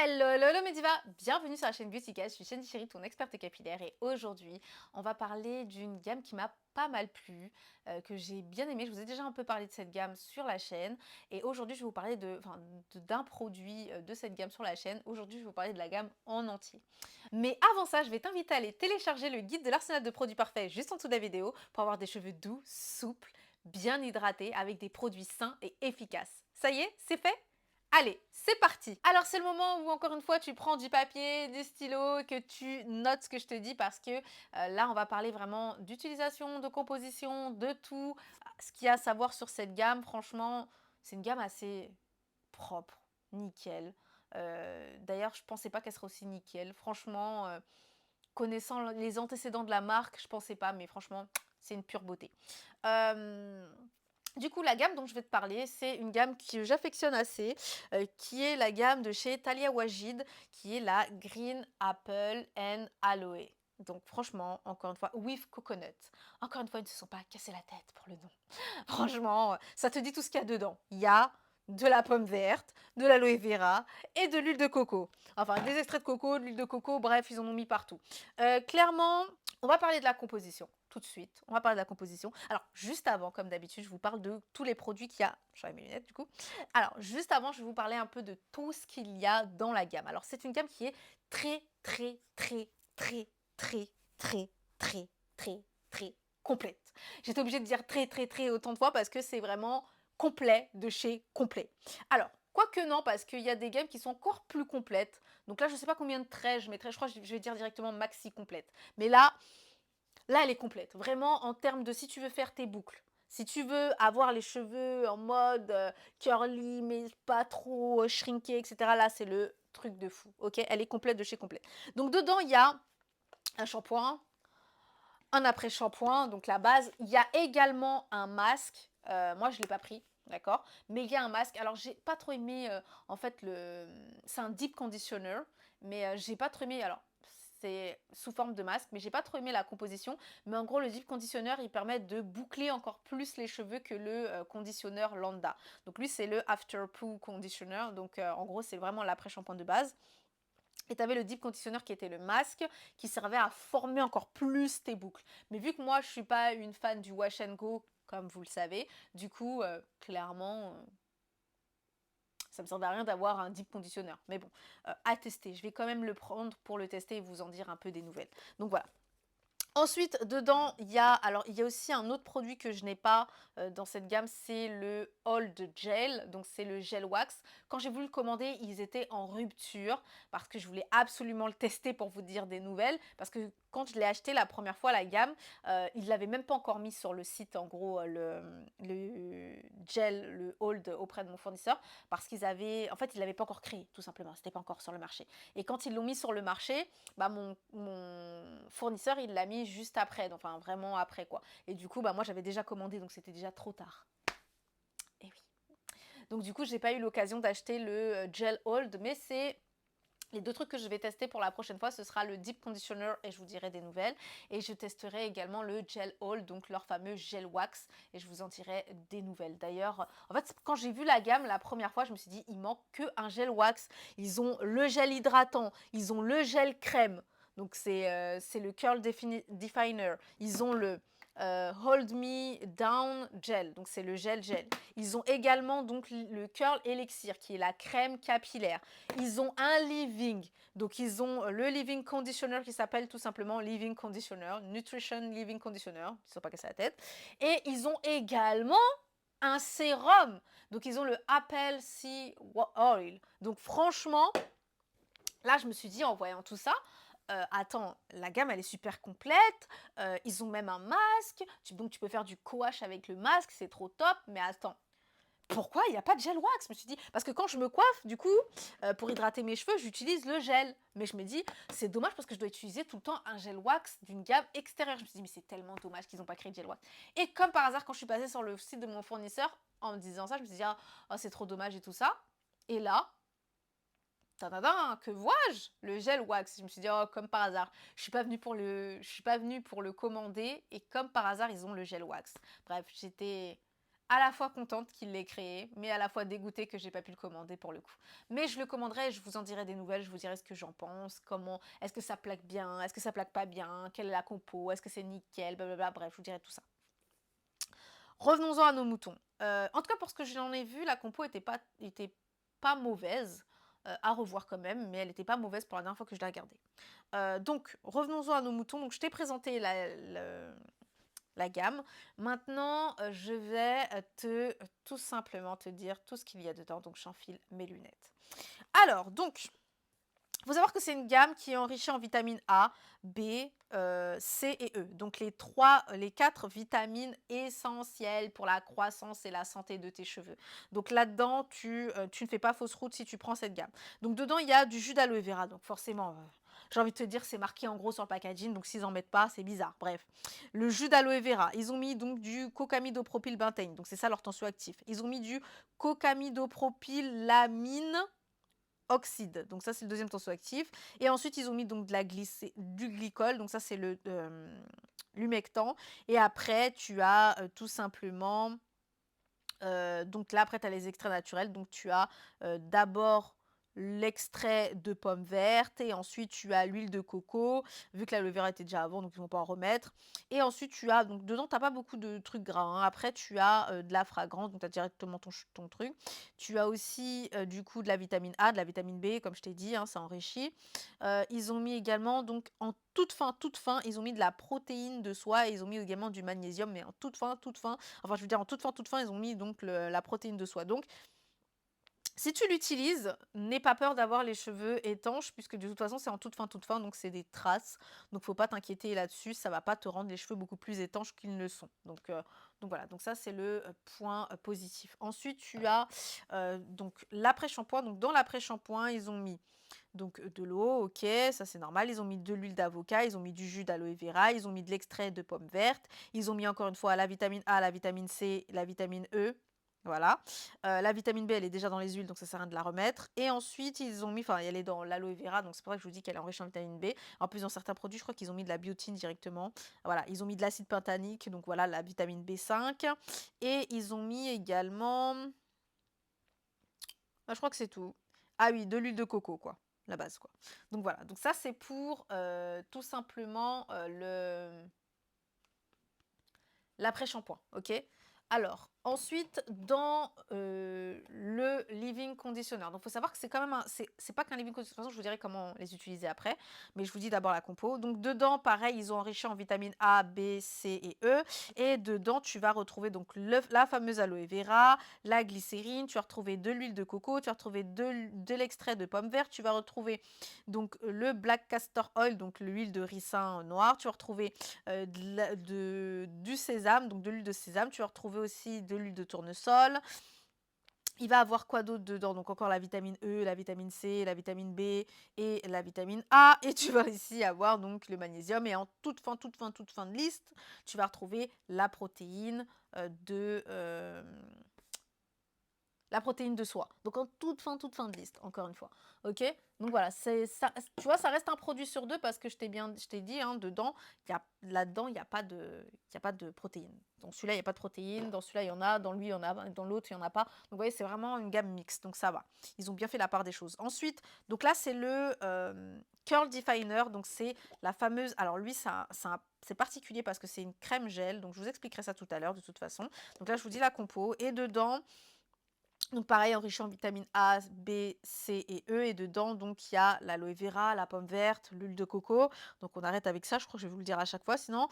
Hello, hello, hello Mediva, bienvenue sur la chaîne Beauty Guys, je suis Shandy Chérie, ton experte capillaire et aujourd'hui on va parler d'une gamme qui m'a pas mal plu, que j'ai bien aimé. Je vous ai déjà un peu parlé de cette gamme sur la chaîne et aujourd'hui je vais vous parler d'un produit de cette gamme sur la chaîne. Aujourd'hui je vais vous parler de la gamme en entier. Mais avant ça, je vais t'inviter à aller télécharger le guide de l'arsenal de produits parfaits juste en dessous de la vidéo pour avoir des cheveux doux, souples, bien hydratés avec des produits sains et efficaces. Ça y est, c'est fait? Allez, c'est parti! Alors c'est le moment où encore une fois tu prends du papier, du stylo, que tu notes ce que je te dis parce que là on va parler vraiment d'utilisation, de composition, de tout ce qu'il y a à savoir sur cette gamme. Franchement, c'est une gamme assez propre, nickel. D'ailleurs, je pensais pas qu'elle serait aussi nickel. Franchement, connaissant les antécédents de la marque, je pensais pas, mais franchement, c'est une pure beauté. Du coup, la gamme dont je vais te parler, c'est une gamme que j'affectionne assez, qui est la gamme de chez Talia Wajid, qui est la Green Apple and Aloe. Donc franchement, encore une fois, with coconut. Encore une fois, ils ne se sont pas cassés la tête pour le nom. Franchement, ça te dit tout ce qu'il y a dedans. Il y a de la pomme verte, de l'aloe vera et de l'huile de coco. Enfin, des extraits de coco, de l'huile de coco, bref, ils en ont mis partout. Clairement, on va parler de la composition tout de suite. On va parler de la composition. Alors, juste avant, comme d'habitude, je vous parle de tous les produits qu'il y a. J'enlève mes lunettes, du coup. Alors, juste avant, je vais vous parler un peu de tout ce qu'il y a dans la gamme. Alors, c'est une gamme qui est très, très, très, très, très, très, très, très, très complète. J'étais obligée de dire très, très, très autant de fois parce que c'est vraiment complet de chez complet. Alors, quoique non, parce qu'il y a des gammes qui sont encore plus complètes. Donc là, je ne sais pas combien de traits je mettrai. Je crois que je vais dire directement maxi complète. Mais là, elle est complète. Vraiment, en termes de si tu veux faire tes boucles, si tu veux avoir les cheveux en mode curly, mais pas trop shrinké, etc. Là, c'est le truc de fou. Ok, elle est complète de chez complet. Donc, dedans, il y a un shampoing, un après-shampoing, donc la base. Il y a également un masque. Moi, je ne l'ai pas pris. D'accord, mais il y a un masque. Alors j'ai pas trop aimé en fait c'est un deep conditioner, mais j'ai pas trop aimé. Alors c'est sous forme de masque, mais j'ai pas trop aimé la composition. Mais en gros, le deep conditioner, il permet de boucler encore plus les cheveux que le conditionneur lambda. Donc lui, c'est le after poo conditioner. Donc en gros, c'est vraiment l'après-shampoing de base. Et tu avais le deep conditioner qui était le masque, qui servait à former encore plus tes boucles. Mais vu que moi, je ne suis pas une fan du wash and go, comme vous le savez, du coup, clairement, ça ne me servait à rien d'avoir un deep conditioner. Mais bon, à tester. Je vais quand même le prendre pour le tester et vous en dire un peu des nouvelles. Donc voilà. Ensuite, dedans, il y a aussi un autre produit que je n'ai pas dans cette gamme, c'est le Hold Gel, donc c'est le gel wax. Quand j'ai voulu le commander, ils étaient en rupture parce que je voulais absolument le tester pour vous dire des nouvelles. Parce que quand je l'ai acheté la première fois, la gamme, ils ne l'avaient même pas encore mis sur le site, en gros, le gel, le Hold auprès de mon fournisseur, parce qu'ils avaient, en fait, ils ne l'avaient pas encore créé, tout simplement, c'était pas encore sur le marché. Et quand ils l'ont mis sur le marché, bah mon fournisseur il l'a mis juste après, enfin vraiment après quoi. Et du coup bah moi j'avais déjà commandé donc c'était déjà trop tard. Et oui. Donc du coup j'ai pas eu l'occasion d'acheter le gel hold, mais c'est les deux trucs que je vais tester pour la prochaine fois, ce sera le Deep Conditioner et je vous dirai des nouvelles. Et je testerai également le Gel Hold, donc leur fameux gel wax, et je vous en dirai des nouvelles. D'ailleurs, en fait, quand j'ai vu la gamme la première fois, je me suis dit, il manque qu'un gel wax. Ils ont le gel hydratant, ils ont le gel crème, donc c'est le Curl Definer. Ils ont le Hold Me Down Gel, donc c'est le gel. Ils ont également donc le Curl Elixir, qui est la crème capillaire. Ils ont un leave-in, donc ils ont le leave-in conditioner qui s'appelle tout simplement leave-in conditioner, nutrition leave-in conditioner, ils ne sont pas cassés la tête. Et ils ont également un sérum, donc ils ont le Apple Sea Oil. Donc franchement, là je me suis dit en voyant tout ça, attends, la gamme elle est super complète, ils ont même un masque, donc tu peux faire du coache avec le masque, c'est trop top, mais attends, pourquoi il n'y a pas de gel wax? Je me suis dit, parce que quand je me coiffe, du coup, pour hydrater mes cheveux, j'utilise le gel. Mais je me dis, c'est dommage parce que je dois utiliser tout le temps un gel wax d'une gamme extérieure. Je me suis dit, mais c'est tellement dommage qu'ils n'ont pas créé de gel wax. Et comme par hasard, quand je suis passée sur le site de mon fournisseur, en me disant ça, je me suis dit, ah, oh, c'est trop dommage et tout ça. Et là, tadadin, que vois-je? Le gel wax. Je me suis dit, oh, comme par hasard. Je suis pas venue pour le commander et comme par hasard, ils ont le gel wax. Bref, j'étais à la fois contente qu'il l'ait créé, mais à la fois dégoûtée que j'ai pas pu le commander pour le coup. Mais je le commanderai, je vous en dirai des nouvelles, je vous dirai ce que j'en pense, comment, est-ce que ça plaque bien, est-ce que ça plaque pas bien, quelle est la compo, est-ce que c'est nickel, blablabla, bref, je vous dirai tout ça. Revenons-en à nos moutons. En tout cas, pour ce que j'en ai vu, la compo était pas mauvaise, à revoir quand même, mais elle n'était pas mauvaise pour la dernière fois que je l'ai regardée. Donc, revenons-en à nos moutons. Donc, je t'ai présenté la gamme. Maintenant, je vais tout simplement te dire tout ce qu'il y a dedans. Donc, j'enfile mes lunettes. Alors, donc, il faut savoir que c'est une gamme qui est enrichie en vitamines A, B, C et E. Donc les 4 vitamines essentielles pour la croissance et la santé de tes cheveux. Donc là-dedans, tu ne fais pas fausse route si tu prends cette gamme. Donc dedans, il y a du jus d'aloe vera. Donc forcément, j'ai envie de te dire, c'est marqué en gros sur le packaging. Donc s'ils en mettent pas, c'est bizarre. Bref, le jus d'aloe vera. Ils ont mis donc du cocamidopropylbentane. Donc c'est ça leur tensioactif. Ils ont mis du cocamidopropylamine oxyde. Donc ça, c'est le deuxième tensioactif. Et ensuite, ils ont mis donc du glycol. Donc ça, c'est l'humectant. Et après, tu as tout simplement... donc là, après, tu as les extraits naturels. Donc tu as d'abord l'extrait de pommes vertes et ensuite tu as l'huile de coco vu que l'aloe vera était déjà avant donc ils vont pas en remettre et ensuite tu as donc dedans t'as pas beaucoup de trucs gras hein. Après tu as de la fragrance donc tu as directement ton truc, tu as aussi du coup de la vitamine A, de la vitamine B comme je t'ai dit hein, ça enrichit. Ils ont mis également donc en toute fin ils ont mis de la protéine de soie et ils ont mis également du magnésium mais en toute fin enfin je veux dire en toute fin ils ont mis donc la protéine de soie. Donc si tu l'utilises, n'aie pas peur d'avoir les cheveux étanches puisque de toute façon c'est en toute fin donc c'est des traces. Donc faut pas t'inquiéter là-dessus, ça va pas te rendre les cheveux beaucoup plus étanches qu'ils ne le sont. Donc voilà, donc ça c'est le point positif. Ensuite tu as donc l'après-shampoing. Donc dans l'après-shampoing ils ont mis donc de l'eau, ok, ça c'est normal. Ils ont mis de l'huile d'avocat, ils ont mis du jus d'aloe vera, ils ont mis de l'extrait de pomme verte, ils ont mis encore une fois la vitamine A, la vitamine C, la vitamine E. Voilà. La vitamine B, elle est déjà dans les huiles, donc ça sert à rien de la remettre. Et ensuite, ils ont mis, enfin, elle est dans l'aloe vera, donc c'est pour ça que je vous dis qu'elle est enrichie en vitamine B. En plus, dans certains produits, je crois qu'ils ont mis de la biotine directement. Voilà, ils ont mis de l'acide pentanique, donc voilà, la vitamine B5. Et ils ont mis également, je crois que c'est tout. Ah oui, de l'huile de coco, quoi, la base, quoi. Donc voilà, donc ça, c'est pour tout simplement l'après-shampoing, ok? Alors, ensuite, dans le leave-in conditioner. Donc, il faut savoir que c'est quand même c'est pas qu'un leave-in conditioner. De toute façon, je vous dirai comment les utiliser après. Mais je vous dis d'abord la compo. Donc, dedans, pareil, ils ont enrichi en vitamines A, B, C et E. Et dedans, tu vas retrouver donc la fameuse aloe vera, la glycérine. Tu vas retrouver de l'huile de coco. Tu vas retrouver de l'extrait de pomme verte. Tu vas retrouver donc le black castor oil, donc l'huile de ricin noir. Tu vas retrouver du sésame, donc de l'huile de sésame. Tu vas retrouver aussi de l'huile de tournesol. Il va avoir quoi d'autre dedans? Donc encore la vitamine E, la vitamine C, la vitamine B et la vitamine A. Et tu vas ici avoir donc le magnésium. Et en toute fin de liste, tu vas retrouver la protéine de soie. Donc en toute fin de liste, encore une fois. Ok? Donc voilà, c'est ça. Tu vois, ça reste un produit sur deux parce que je t'ai dit, hein, dedans, là-dedans, il y a pas de protéines. Dans celui-là, il n'y a pas de protéines. Dans celui-là, il y en a. Dans lui, il y en a. Dans l'autre, il n'y en a pas. Donc vous voyez, c'est vraiment une gamme mixte. Donc ça va. Ils ont bien fait la part des choses. Ensuite, donc là, c'est le Curl Definer. Donc c'est la fameuse. Alors lui, c'est particulier parce que c'est une crème gel. Donc je vous expliquerai ça tout à l'heure de toute façon. Donc là, je vous dis la compo. Et dedans, donc pareil, enrichi en vitamines A, B, C et E. Et dedans, donc il y a l'aloe vera, la pomme verte, l'huile de coco. Donc on arrête avec ça, je crois que je vais vous le dire à chaque fois. Sinon,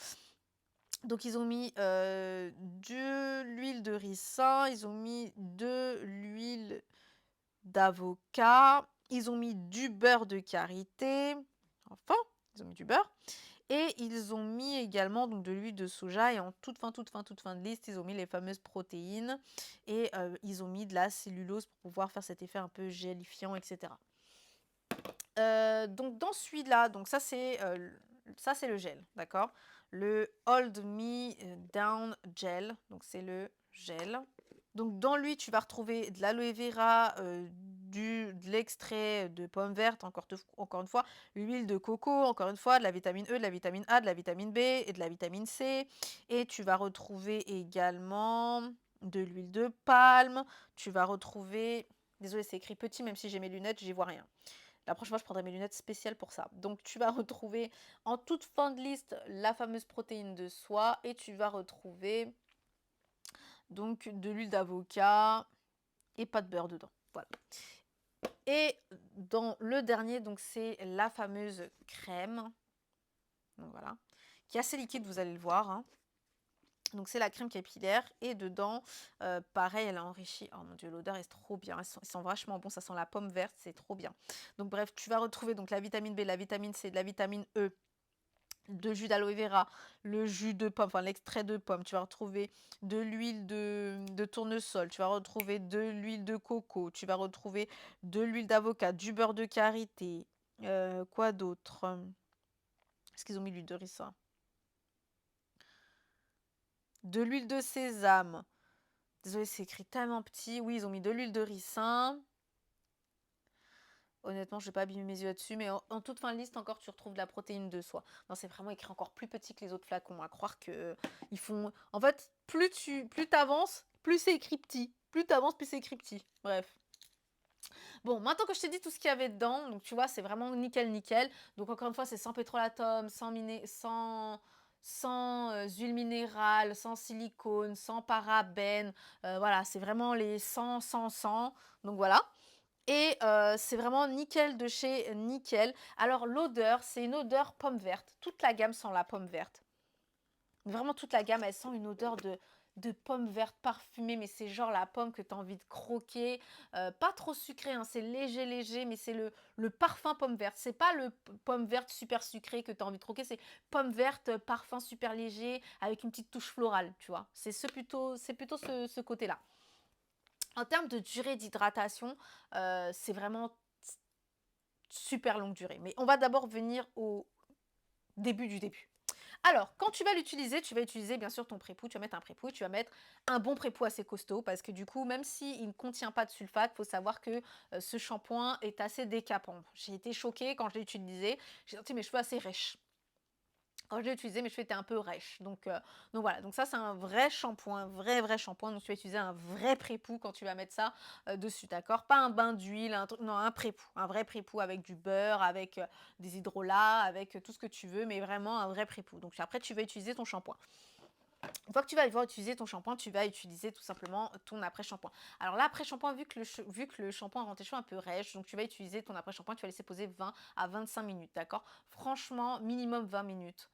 donc ils ont mis de l'huile de ricin, ils ont mis de l'huile d'avocat, ils ont mis du beurre de karité. Enfin, ils ont mis du beurre. Et ils ont mis également donc, de l'huile de soja et en toute fin de liste, ils ont mis les fameuses protéines et ils ont mis de la cellulose pour pouvoir faire cet effet un peu gélifiant, etc. Donc dans celui-là, donc ça c'est le gel, d'accord? Le Hold Me Down Gel, donc c'est le gel. Donc dans lui, tu vas retrouver de l'aloe vera, de l'extrait de pomme verte, encore une fois, l'huile de coco, encore une fois, de la vitamine E, de la vitamine A, de la vitamine B et de la vitamine C. Et tu vas retrouver également de l'huile de palme, tu vas retrouver, désolée c'est écrit petit même si j'ai mes lunettes, j'y vois rien. La prochaine fois, je prendrai mes lunettes spéciales pour ça. Donc, tu vas retrouver en toute fin de liste la fameuse protéine de soie et tu vas retrouver donc de l'huile d'avocat et pas de beurre dedans. Voilà. Et dans le dernier, donc c'est la fameuse crème. Donc voilà. Qui est assez liquide, vous allez le voir, hein. Donc c'est la crème capillaire et dedans, pareil, elle est enrichie. Oh mon dieu, l'odeur est trop bien. Ils sont vachement bons, ça sent la pomme verte, c'est trop bien. Donc bref, tu vas retrouver donc la vitamine B, la vitamine C, de la vitamine E, de jus d'aloe vera, le jus de pomme, enfin l'extrait de pomme. Tu vas retrouver de l'huile de tournesol, tu vas retrouver de l'huile de coco, tu vas retrouver de l'huile d'avocat, du beurre de karité. Quoi d'autre? Est-ce qu'ils ont mis l'huile de ricin? De l'huile de sésame. Désolée, c'est écrit tellement petit. Oui, ils ont mis de l'huile de ricin. Honnêtement, je vais pas abîmer mes yeux là-dessus, mais en toute fin de liste, encore, tu retrouves de la protéine de soie. Non, c'est vraiment écrit encore plus petit que les autres flacons. À croire que ils font. En fait, plus t'avances, plus c'est écrit petit. Plus t'avances, plus c'est écrit petit. Bref. Bon, maintenant que je t'ai dit tout ce qu'il y avait dedans, donc tu vois, c'est vraiment nickel, nickel. Donc encore une fois, c'est sans pétrolatum, sans huile minérale, sans silicone, sans parabènes. Voilà, c'est vraiment les 100. Donc voilà. Et c'est vraiment nickel de chez Nickel. Alors l'odeur, c'est une odeur pomme verte. Toute la gamme sent la pomme verte. Vraiment toute la gamme, elle sent une odeur de pomme verte parfumée, mais c'est genre la pomme que tu as envie de croquer. Pas trop sucré, hein, c'est léger, léger, mais c'est le parfum pomme verte. C'est pas le pomme verte super sucré que tu as envie de croquer, c'est pomme verte, parfum super léger, avec une petite touche florale, tu vois. C'est plutôt ce côté-là. En termes de durée d'hydratation, c'est vraiment super longue durée. Mais on va d'abord venir au début du début. Alors, quand tu vas utiliser bien sûr ton prépou, tu vas mettre un prépou, tu vas mettre un bon prépou assez costaud parce que du coup, même s'il ne contient pas de sulfate, il faut savoir que ce shampoing est assez décapant. J'ai été choquée quand je l'ai utilisé, j'ai senti mes cheveux assez rêches. Quand je l'ai utilisé, mes cheveux étaient un peu rêches. Donc voilà, donc ça c'est un vrai shampoing, vrai shampoing. Donc tu vas utiliser un vrai prépou quand tu vas mettre ça dessus, d'accord? Pas un bain d'huile, un truc, non, un prépou, un vrai prépou avec du beurre, avec des hydrolats, avec tout ce que tu veux, mais vraiment un vrai prépou. Donc après tu vas utiliser ton shampoing. Une fois que tu vas avoir utilisé ton shampoing, tu vas utiliser tout simplement ton après-shampoing. Alors l'après-shampoing, vu que le shampoing rend tes cheveux un peu rêches, donc tu vas utiliser ton après-shampoing, tu vas laisser poser 20 à 25 minutes, d'accord? Franchement, minimum 20 minutes.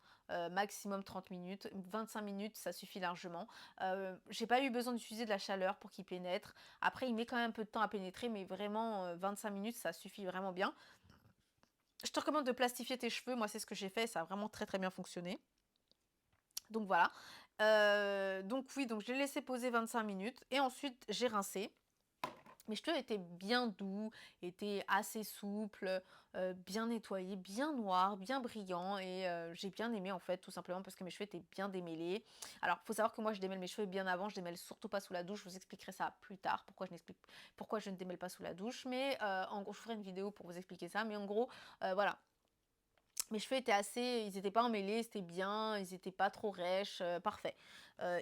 Maximum 30 minutes, 25 minutes ça suffit largement. J'ai pas eu besoin d'utiliser de la chaleur pour qu'il pénètre. Après il met quand même un peu de temps à pénétrer, mais vraiment 25 minutes ça suffit vraiment bien. Je te recommande de plastifier tes cheveux, moi c'est ce que j'ai fait, ça a vraiment très bien fonctionné. Donc voilà. Donc oui, donc je l'ai laissé poser 25 minutes et ensuite j'ai rincé. Mes cheveux étaient bien doux, étaient assez souples, bien nettoyés, bien noirs, bien brillants et j'ai bien aimé en fait tout simplement parce que mes cheveux étaient bien démêlés. Alors, il faut savoir que moi je démêle mes cheveux bien avant, je démêle surtout pas sous la douche, je vous expliquerai ça plus tard, pourquoi je ne démêle pas sous la douche, mais en gros je ferai une vidéo pour vous expliquer ça, mais en gros, voilà, mes cheveux étaient assez, ils étaient pas emmêlés, c'était bien, ils étaient pas trop rêches, parfait.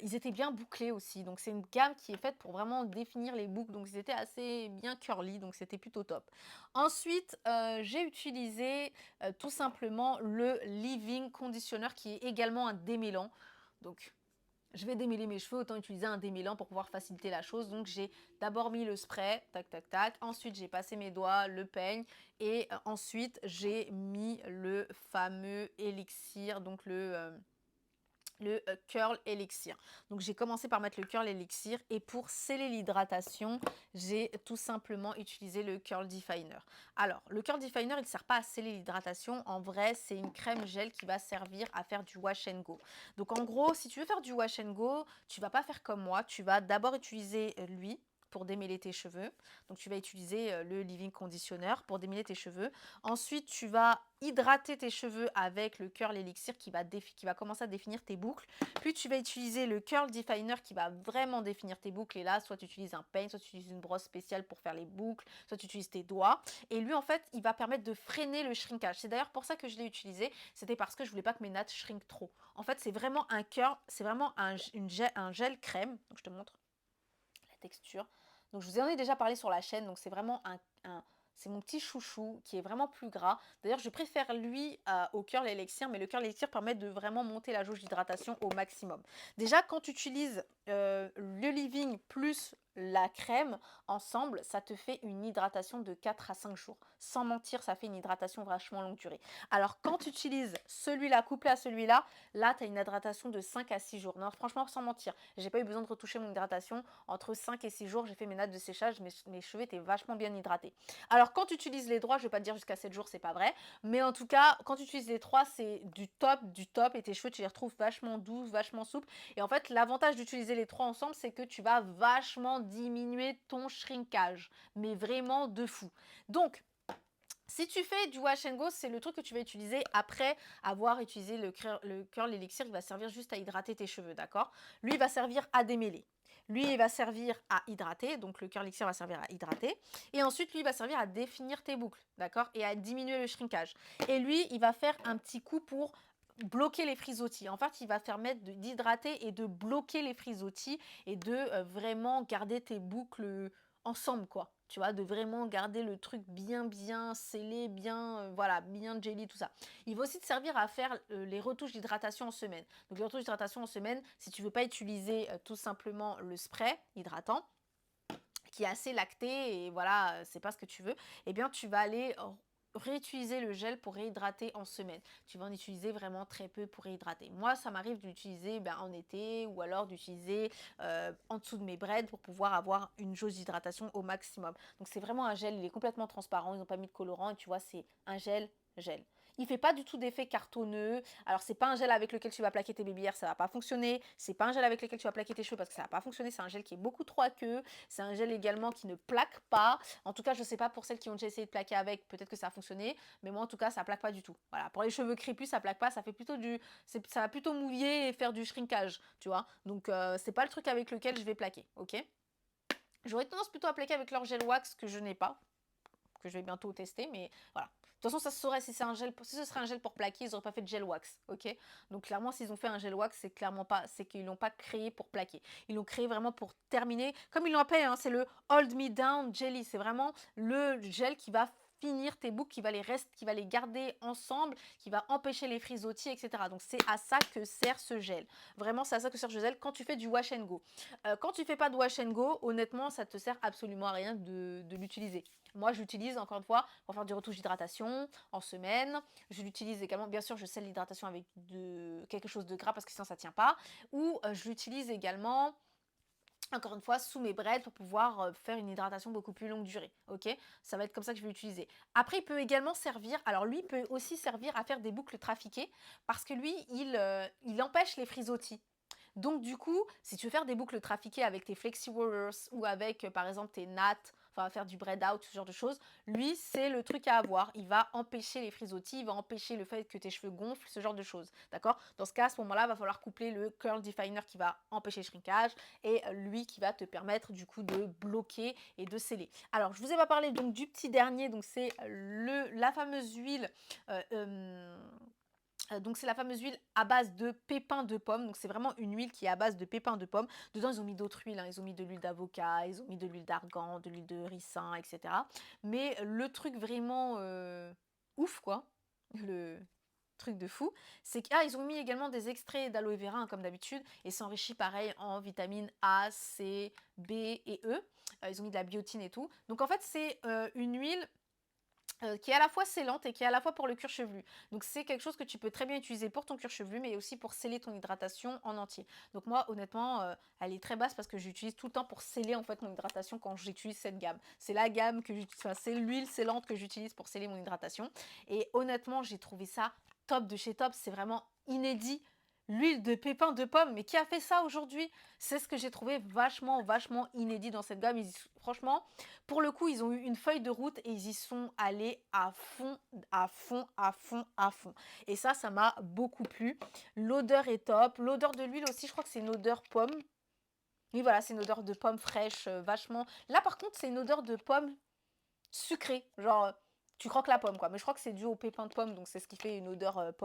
Ils étaient bien bouclés aussi, donc c'est une gamme qui est faite pour vraiment définir les boucles, donc ils étaient assez bien curly, donc c'était plutôt top. Ensuite, j'ai utilisé tout simplement le Leave-In Conditioner qui est également un démêlant. Donc je vais démêler mes cheveux, autant utiliser un démêlant pour pouvoir faciliter la chose. Donc j'ai d'abord mis le spray, tac tac tac, ensuite j'ai passé mes doigts, le peigne et ensuite j'ai mis le fameux élixir, donc le curl elixir. Donc j'ai commencé par mettre le curl elixir et pour sceller l'hydratation, j'ai tout simplement utilisé le curl definer. Alors le curl definer, il ne sert pas à sceller l'hydratation. En vrai, c'est une crème gel qui va servir à faire du wash and go. Donc en gros, si tu veux faire du wash and go, tu vas pas faire comme moi. Tu vas d'abord utiliser lui pour démêler tes cheveux. Donc tu vas utiliser le leave-in conditioner pour démêler tes cheveux. Ensuite, tu vas hydrater tes cheveux avec le curl elixir qui va commencer à définir tes boucles. Puis tu vas utiliser le curl definer qui va vraiment définir tes boucles. Et là, soit tu utilises un peigne, soit tu utilises une brosse spéciale pour faire les boucles, soit tu utilises tes doigts. Et lui, en fait, il va permettre de freiner le shrinkage. C'est d'ailleurs pour ça que je l'ai utilisé. C'était parce que je voulais pas que mes nattes shrinkent trop. En fait, c'est vraiment un curl, c'est vraiment un gel crème. Donc je te montre. la texture. Donc je vous en ai déjà parlé sur la chaîne, donc c'est vraiment c'est mon petit chouchou qui est vraiment plus gras. D'ailleurs, je préfère lui au Curl Elixir, mais le Curl Elixir permet de vraiment monter la jauge d'hydratation au maximum. Déjà, quand tu utilises le leave-in plus la crème ensemble, ça te fait une hydratation de 4 à 5 jours. Sans mentir, ça fait une hydratation vachement longue durée. Alors, quand tu utilises celui-là couplé à celui-là, là, tu as une hydratation de 5 à 6 jours. Non, franchement, sans mentir, j'ai pas eu besoin de retoucher mon hydratation. Entre 5 et 6 jours, j'ai fait mes nattes de séchage, mes cheveux étaient vachement bien hydratés. Alors, quand tu utilises les droits, je vais pas te dire jusqu'à 7 jours, c'est pas vrai. Mais en tout cas, quand tu utilises les trois, c'est du top. Et tes cheveux, tu les retrouves vachement doux, vachement souples. Et en fait, l'avantage d'utiliser les trois ensemble, c'est que tu vas vachement diminuer ton shrinkage. Mais vraiment de fou. Donc, si tu fais du wash and go, c'est le truc que tu vas utiliser après avoir utilisé le curl elixir. Il va servir juste à hydrater tes cheveux, d'accord? Lui, il va servir à démêler. Lui, il va servir à hydrater, donc le curl elixir va servir à hydrater. Et ensuite, lui, il va servir à définir tes boucles, d'accord? Et à diminuer le shrinkage. Et lui, il va faire un petit coup pour bloquer les frisottis. En fait, il va permettre d'hydrater et de bloquer les frisottis et de vraiment garder tes boucles ensemble, quoi. Tu vois, de vraiment garder le truc bien scellé, bien, voilà, bien jelly, tout ça. Il va aussi te servir à faire les retouches d'hydratation en semaine. Donc les retouches d'hydratation en semaine, si tu veux pas utiliser tout simplement le spray hydratant, qui est assez lacté et voilà, c'est pas ce que tu veux, eh bien tu vas aller réutiliser le gel pour réhydrater en semaine. Tu vas en utiliser vraiment très peu pour réhydrater. Moi, ça m'arrive d'utiliser en été ou alors d'utiliser en dessous de mes braids pour pouvoir avoir une jauge d'hydratation au maximum. Donc c'est vraiment un gel, il est complètement transparent, ils n'ont pas mis de colorant et tu vois, c'est un gel. Il fait pas du tout d'effet cartonneux. Alors c'est pas un gel avec lequel tu vas plaquer tes baby hairs, ça va pas fonctionner. C'est pas un gel avec lequel tu vas plaquer tes cheveux parce que ça va pas fonctionner. C'est un gel qui est beaucoup trop aqueux. C'est un gel également qui ne plaque pas. En tout cas, je sais pas pour celles qui ont déjà essayé de plaquer avec, peut-être que ça a fonctionné, mais moi en tout cas, ça plaque pas du tout. Voilà, pour les cheveux crépus, ça plaque pas, ça fait plutôt ça va plutôt mouiller et faire du shrinkage, tu vois. Donc c'est pas le truc avec lequel je vais plaquer, ok? J'aurais tendance plutôt à plaquer avec leur gel wax que je n'ai pas, que je vais bientôt tester, mais voilà. De toute façon, ça se saurait si c'est un gel, si ce serait un gel pour plaquer, ils n'auraient pas fait de gel wax, ok? Donc clairement, s'ils ont fait un gel wax, c'est clairement pas, c'est qu'ils l'ont pas créé pour plaquer. Ils l'ont créé vraiment pour terminer, comme ils l'ont appelé, hein, c'est le Hold Me Down Jelly. C'est vraiment le gel qui va finir tes boucles, qui va les garder ensemble, qui va empêcher les frisottis, etc. Donc c'est à ça que sert ce gel. Vraiment, c'est à ça que sert ce gel quand tu fais du wash and go. Quand tu fais pas de wash and go, honnêtement, ça te sert absolument à rien de l'utiliser. Moi, je l'utilise encore une fois pour faire du retouche d'hydratation en semaine. Je l'utilise également, bien sûr, je scelle l'hydratation avec quelque chose de gras parce que sinon ça ne tient pas. Ou je l'utilise également encore une fois sous mes braids pour pouvoir faire une hydratation beaucoup plus longue durée, ok? Ça va être comme ça que je vais l'utiliser. Après, il peut également servir, alors lui, il peut aussi servir à faire des boucles trafiquées parce que lui, il empêche les frisottis. Donc du coup, si tu veux faire des boucles trafiquées avec tes flexi rollers ou avec par exemple tes nattes, enfin faire du braid out, ce genre de choses, lui c'est le truc à avoir. Il va empêcher les frisottis, il va empêcher le fait que tes cheveux gonflent, ce genre de choses. D'accord? Dans ce cas, à ce moment-là, il va falloir coupler le curl definer qui va empêcher le shrinkage et lui qui va te permettre du coup de bloquer et de sceller. Alors, je vous ai pas parlé donc du petit dernier, donc c'est la fameuse huile. Euh, euh, donc c'est la fameuse huile à base de pépins de pomme. Donc c'est vraiment une huile qui est à base de pépins de pomme. Dedans ils ont mis d'autres huiles, hein. Ils ont mis de l'huile d'avocat, ils ont mis de l'huile d'argan, de l'huile de ricin, etc. Mais le truc vraiment ouf quoi, le truc de fou, c'est qu'ils ont mis également des extraits d'aloe vera, hein, comme d'habitude, et c'est enrichi pareil en vitamines A, C, B et E. Ils ont mis de la biotine et tout. Donc en fait c'est une huile qui est à la fois scellante et qui est à la fois pour le cuir chevelu. Donc c'est quelque chose que tu peux très bien utiliser pour ton cuir chevelu, mais aussi pour sceller ton hydratation en entier. Donc moi, honnêtement, elle est très basse parce que j'utilise tout le temps pour sceller en fait mon hydratation quand j'utilise cette gamme. C'est la gamme que j'utilise, enfin, c'est l'huile scellante que j'utilise pour sceller mon hydratation. Et honnêtement, j'ai trouvé ça top de chez top. C'est vraiment inédit. L'huile de pépins de pomme, mais qui a fait ça aujourd'hui? C'est ce que j'ai trouvé vachement inédit dans cette gamme. Franchement, pour le coup, ils ont eu une feuille de route et ils y sont allés à fond, à fond, à fond, à fond. Et ça m'a beaucoup plu. L'odeur est top. L'odeur de l'huile aussi, je crois que c'est une odeur pomme. Oui, voilà, c'est une odeur de pomme fraîche, vachement. Là, par contre, c'est une odeur de pomme sucrée. Genre, tu croques la pomme, quoi. Mais je crois que c'est dû au pépin de pomme, donc c'est ce qui fait une odeur pomme.